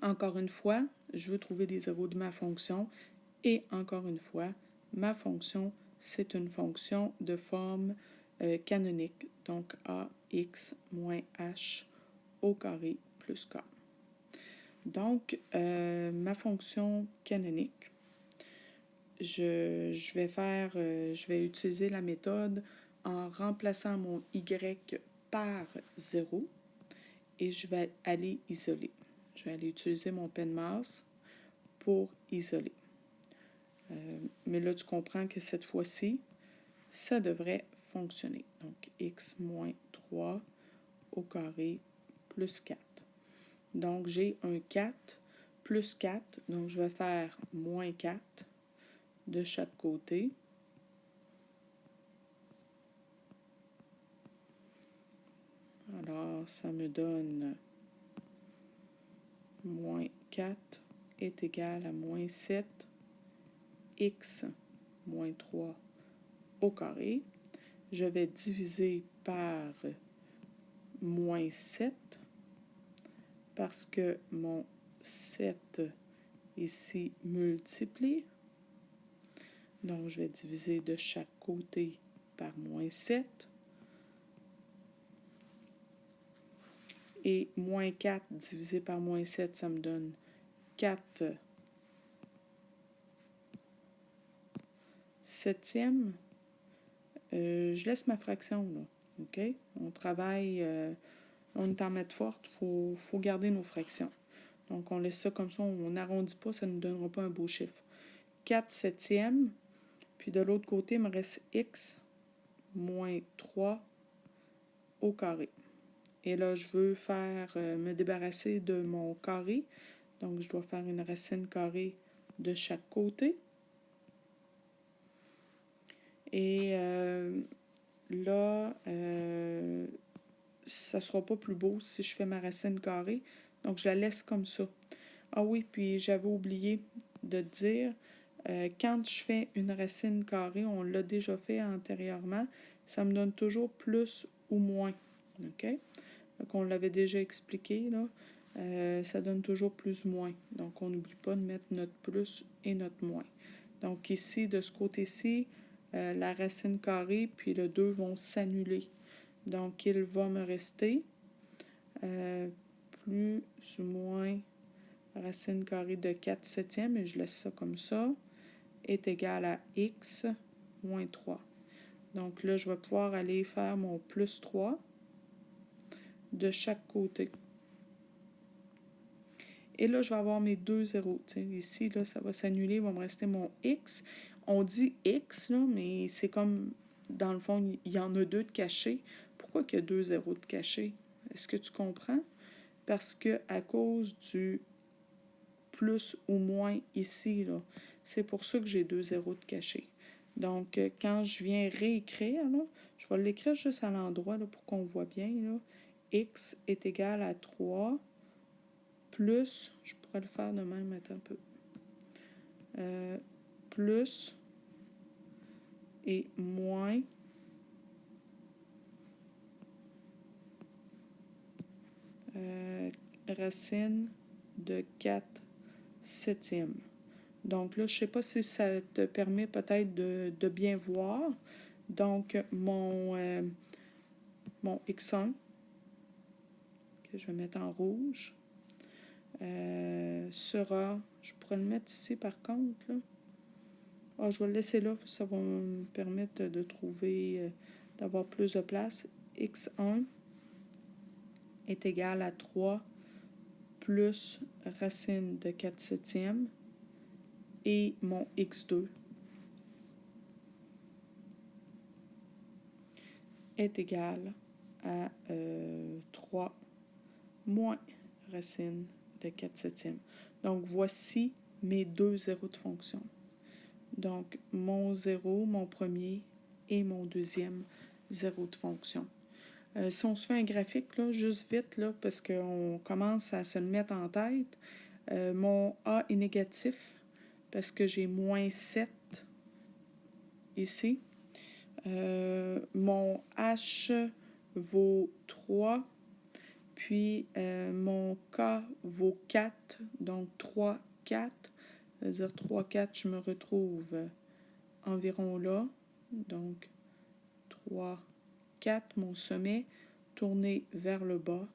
Encore une fois, je veux trouver des zéros de ma fonction. Et encore une fois, ma fonction, c'est une fonction de forme canonique. Donc, ax moins h au carré plus k. Donc, ma fonction canonique, je vais utiliser la méthode en remplaçant mon y par 0 et je vais aller isoler. Je vais aller utiliser mon PENMAS pour isoler. Mais là, tu comprends que cette fois-ci, ça devrait fonctionner. Donc, x moins 3 au carré plus 4. Donc, j'ai un 4 plus 4. Donc, je vais faire moins 4 de chaque côté. Alors, ça me donne moins 4 est égal à moins 7 x moins 3 au carré. Je vais diviser par moins 7 parce que mon 7 ici multiplie. Donc, je vais diviser de chaque côté par moins 7. Et moins 4 divisé par moins 7, ça me donne 4 septièmes. Je laisse ma fraction, là. OK? On travaille, on est en maths forte, il faut garder nos fractions. Donc, on laisse ça comme ça, on n'arrondit pas, ça ne nous donnera pas un beau chiffre. 4 septièmes, puis de l'autre côté, il me reste x moins 3 au carré. Et là, je veux me débarrasser de mon carré. Donc, je dois faire une racine carrée de chaque côté. Et là, ça ne sera pas plus beau si je fais ma racine carrée. Donc, je la laisse comme ça. Ah oui, puis j'avais oublié de dire, quand je fais une racine carrée, on l'a déjà fait antérieurement, ça me donne toujours plus ou moins. OK? Donc, on l'avait déjà expliqué, là. Ça donne toujours plus ou moins. Donc, on n'oublie pas de mettre notre plus et notre moins. Donc, ici, de ce côté-ci, la racine carrée puis le 2 vont s'annuler. Donc, il va me rester plus ou moins racine carrée de 4 septièmes, et je laisse ça comme ça, est égal à x moins 3. Donc là, je vais pouvoir aller faire mon plus 3 de chaque côté. Et là, je vais avoir mes deux zéros. T'sais, ici, là, ça va s'annuler, il va me rester mon x. On dit x, là, mais c'est comme, dans le fond, il y en a deux de cachés. Pourquoi qu'il y a deux zéros de cachés? Est-ce que tu comprends? Parce que à cause du plus ou moins ici, là, c'est pour ça que j'ai deux zéros de cachés. Donc, quand je viens réécrire, là, je vais l'écrire juste à l'endroit là, pour qu'on voit bien. Là, x est égal à 3 plus, je pourrais le faire de même, attends un peu, plus et moins racine de 4 septièmes. Donc là, je ne sais pas si ça te permet peut-être de bien voir. Donc, mon x1, que je vais mettre en rouge, sera, je pourrais le mettre ici par contre, là. Ah, je vais le laisser là, ça va me permettre de trouver, d'avoir plus de place. x1 est égal à 3 plus racine de 4 septièmes et mon x2 est égal à 3 moins racine de 4 septièmes. Donc, voici mes deux zéros de fonction. Donc, mon zéro, mon premier et mon deuxième zéro de fonction. Si on se fait un graphique, là, juste vite, là, parce qu'on commence à se le mettre en tête, mon A est négatif parce que j'ai moins 7 ici. Mon H vaut 3 Puis, mon K vaut 4, donc 3, 4. C'est-à-dire 3, 4, je me retrouve environ là. Donc, 3, 4, mon sommet tourné vers le bas.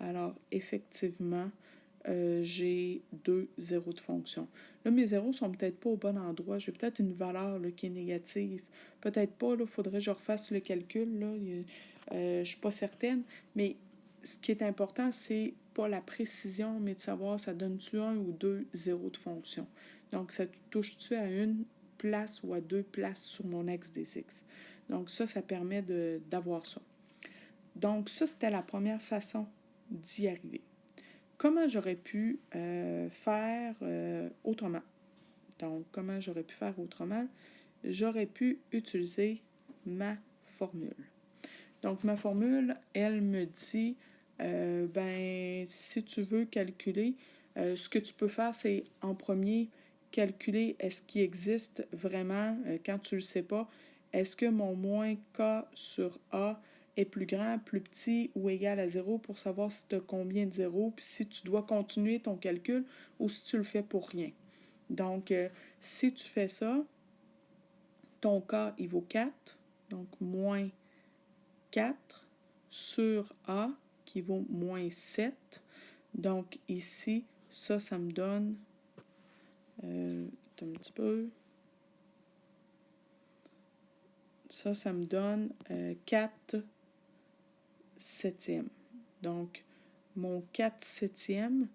Alors, effectivement, j'ai 2 zéros de fonction. Là, mes zéros sont peut-être pas au bon endroit. J'ai peut-être une valeur là, qui est négative. Peut-être pas, il faudrait que je refasse le calcul. Là. Je suis pas certaine. Mais ce qui est important, c'est pas la précision, mais de savoir ça donne-tu un ou deux zéros de fonction. Donc, ça touche-tu à une place ou à deux places sur mon axe des X. Donc, ça permet d'avoir ça. Donc, ça, c'était la première façon d'y arriver. Comment j'aurais pu faire autrement? Donc, comment j'aurais pu faire autrement? J'aurais pu utiliser ma formule. Donc, ma formule, elle me dit, si tu veux calculer, ce que tu peux faire, c'est en premier, calculer est-ce qu'il existe vraiment, quand tu ne le sais pas, est-ce que mon moins K sur A est plus grand, plus petit ou égal à 0 pour savoir si tu as combien de zéros, puis si tu dois continuer ton calcul ou si tu le fais pour rien. Donc, si tu fais ça, ton K, il vaut 4, donc moins 4 sur A qui vaut moins 7. Donc ici, ça me donne, un petit peu, ça me donne 4 septièmes. Donc mon 4 septièmes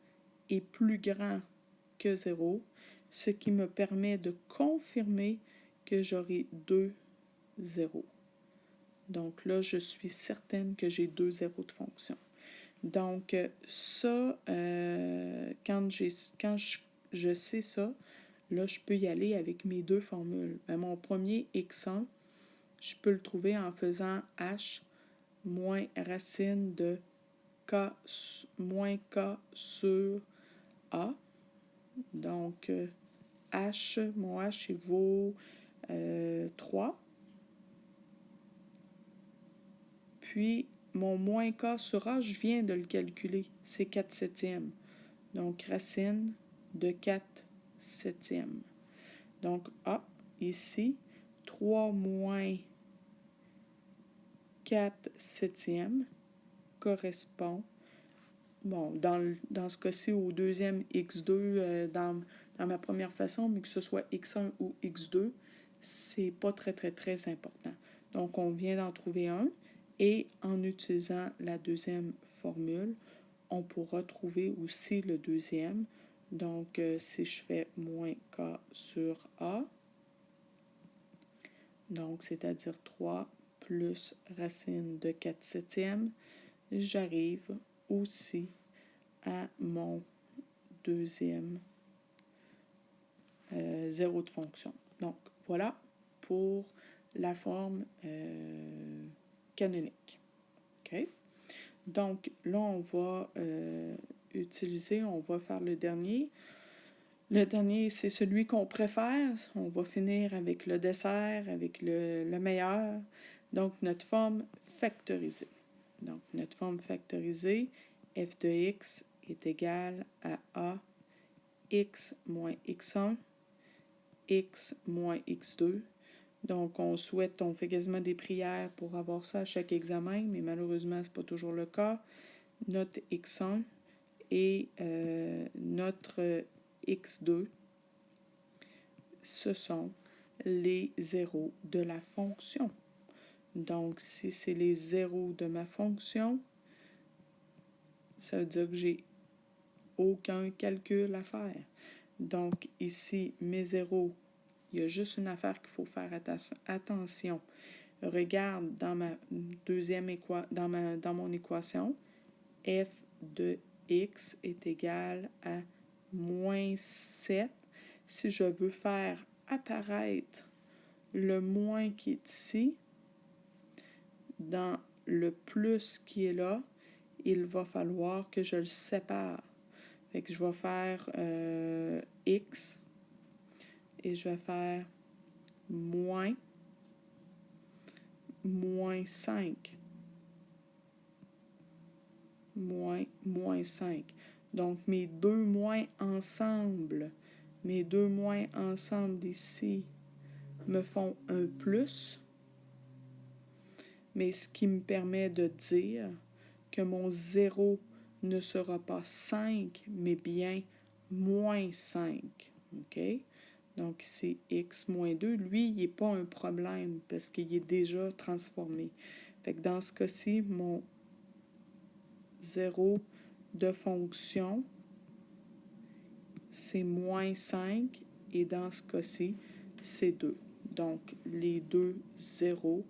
est plus grand que 0, ce qui me permet de confirmer que j'aurai 2 zéros. Donc là, je suis certaine que j'ai 2 zéros de fonction. Donc, ça, quand je sais ça, là, je peux y aller avec mes deux formules. Ben, mon premier x1, je peux le trouver en faisant h moins racine de k moins k sur a. Donc, mon h, il vaut 3. Puis, mon moins k sur a, je viens de le calculer. C'est 4 septièmes. Donc, racine de 4 septièmes. Donc, A, ici, 3 moins 4 septièmes correspond, bon, dans ce cas-ci, au deuxième x2 dans ma première façon, mais que ce soit x1 ou x2, c'est pas très, très, très important. Donc, on vient d'en trouver un. Et en utilisant la deuxième formule, on pourra trouver aussi le deuxième. Donc, si je fais moins K sur A, donc c'est-à-dire 3 plus racine de 4 septièmes, j'arrive aussi à mon deuxième zéro de fonction. Donc, voilà pour la forme canonique. OK? Donc, là, on va on va faire le dernier. Le dernier, c'est celui qu'on préfère. On va finir avec le dessert, avec le meilleur. Donc, notre forme factorisée. Donc, notre forme factorisée, f de x est égal à a x moins x1, x moins x2. Donc, on fait quasiment des prières pour avoir ça à chaque examen, mais malheureusement, ce n'est pas toujours le cas. Notre x1 et notre x2, ce sont les zéros de la fonction. Donc, si c'est les zéros de ma fonction, ça veut dire que j'ai aucun calcul à faire. Donc, ici, mes zéros, il y a juste une affaire qu'il faut faire attention. Regarde dans ma deuxième dans mon équation, f de x est égal à moins 7. Si je veux faire apparaître le moins qui est ici, dans le plus qui est là, il va falloir que je le sépare. Fait que je vais faire x et je vais faire moins 5. moins, moins 5. Donc, mes deux moins ensemble ici me font un plus, mais ce qui me permet de dire que mon 0 ne sera pas 5, mais bien moins 5. OK? Donc, c'est x moins 2. Lui, il n'est pas un problème parce qu'il est déjà transformé. Fait que dans ce cas-ci, mon 0 de fonction, c'est moins 5. Et dans ce cas-ci, c'est 2. Donc, les deux 0,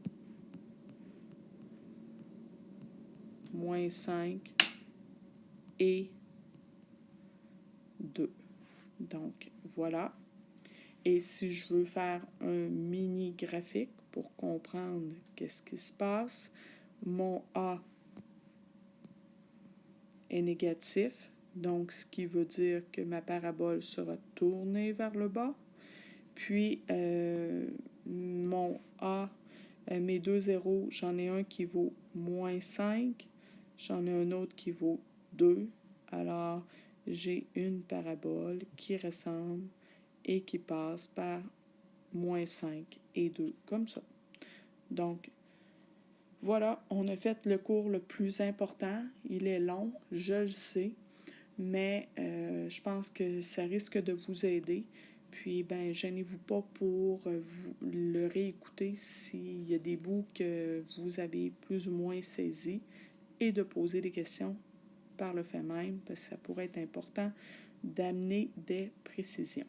moins 5 et 2. Donc, voilà. Et si je veux faire un mini graphique pour comprendre qu'est-ce qui se passe, mon A est négatif, donc ce qui veut dire que ma parabole sera tournée vers le bas. Puis, mon A, mes deux zéros, j'en ai un qui vaut moins 5, j'en ai un autre qui vaut 2. Alors, j'ai une parabole qui ressemble et qui passe par moins 5 et 2, comme ça. Donc, voilà, on a fait le cours le plus important. Il est long, je le sais, mais je pense que ça risque de vous aider. Puis, ben, gênez-vous pas pour vous le réécouter s'il y a des bouts que vous avez plus ou moins saisis et de poser des questions par le fait même, parce que ça pourrait être important d'amener des précisions.